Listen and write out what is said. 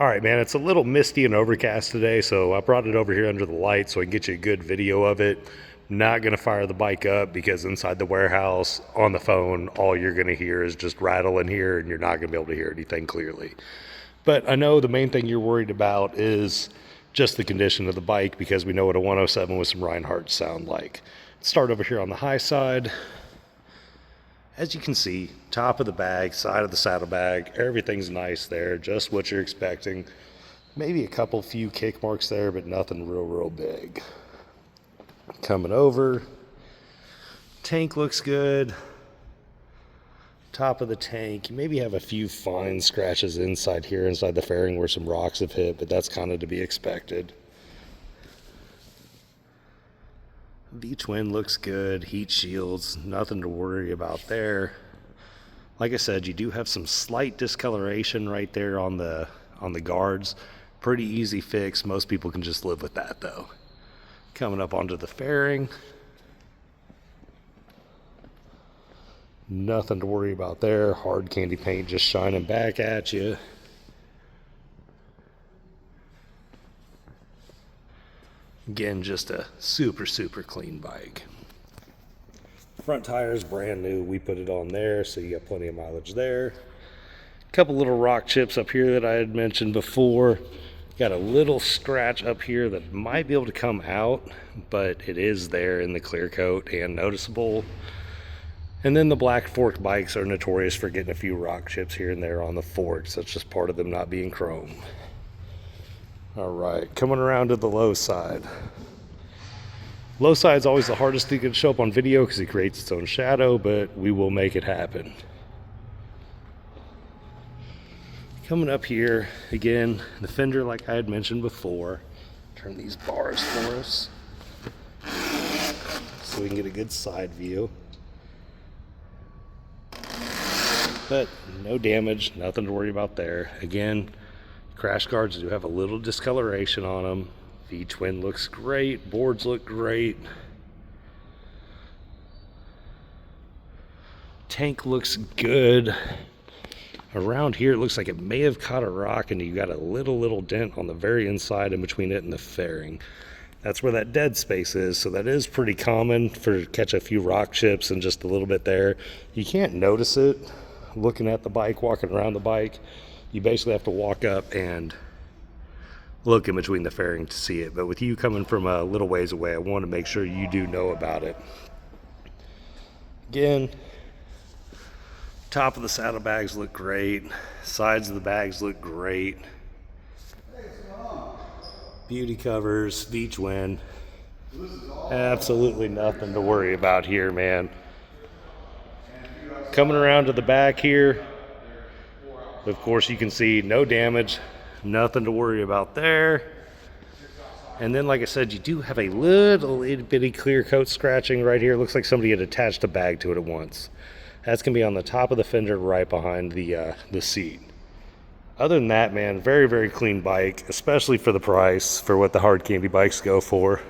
All right, man, it's a little misty and overcast today, so I brought it over here under the light so I can get you a good video of it. Not going to fire the bike up because inside the warehouse on the phone, all you're going to hear is just rattle in here and you're not going to be able to hear anything clearly. But I know the main thing you're worried about is just the condition of the bike because we know what a 107 with some Reinhardt sound like. Let's start over here on the high side. As you can see, top of the bag, side of the saddlebag, everything's nice there, just what you're expecting. Maybe a few kick marks there, but nothing real big. Coming over, tank looks good. Top of the tank, you maybe have a few fine scratches inside here, inside the fairing where some rocks have hit, but that's kind of to be expected. V-twin looks good, heat shields, nothing to worry about there. Like I said, you do have some slight discoloration right there on the guards. Pretty easy fix, most people can just live with that though. Coming up onto the fairing. Nothing to worry about there, hard candy paint just shining back at you. Again, just a super clean bike. Front tires brand new. We put it on there, so you got plenty of mileage there. A couple little rock chips up here that I had mentioned before. Got a little scratch up here that might be able to come out, but it is there in the clear coat and noticeable. And then the black fork bikes are notorious for getting a few rock chips here and there on the forks. That's just part of them not being chrome. All right, coming around to the low side. Low side is always the hardest thing to show up on video because it creates its own shadow, but we will make it happen. Coming up here, again, the fender like I had mentioned before. Turn these bars for us so we can get a good side view. But no damage, nothing to worry about there. Again, crash guards do have a little discoloration on them. V-twin looks great, boards look great. Tank looks good. Around here it looks like it may have caught a rock and you got a little dent on the very inside in between it and the fairing. That's where that dead space is, so that is pretty common for catch a few rock chips and just a little bit there. You can't notice it looking at the bike, walking around the bike. You basically have to walk up and look in between the fairing to see it. But with you coming from a little ways away, I want to make sure you do know about it. Again, top of the saddlebags look great. Sides of the bags look great. Beauty covers, V-twin. Absolutely nothing to worry about here, man. Coming around to the back here, of course you can see no damage, nothing to worry about there. And then like I said, you do have a little itty bitty clear coat scratching right here. Looks like somebody had attached a bag to it at once. That's gonna be on the top of the fender right behind the seat. Other than that, man, very clean bike, especially for the price, for what the hard candy bikes go for.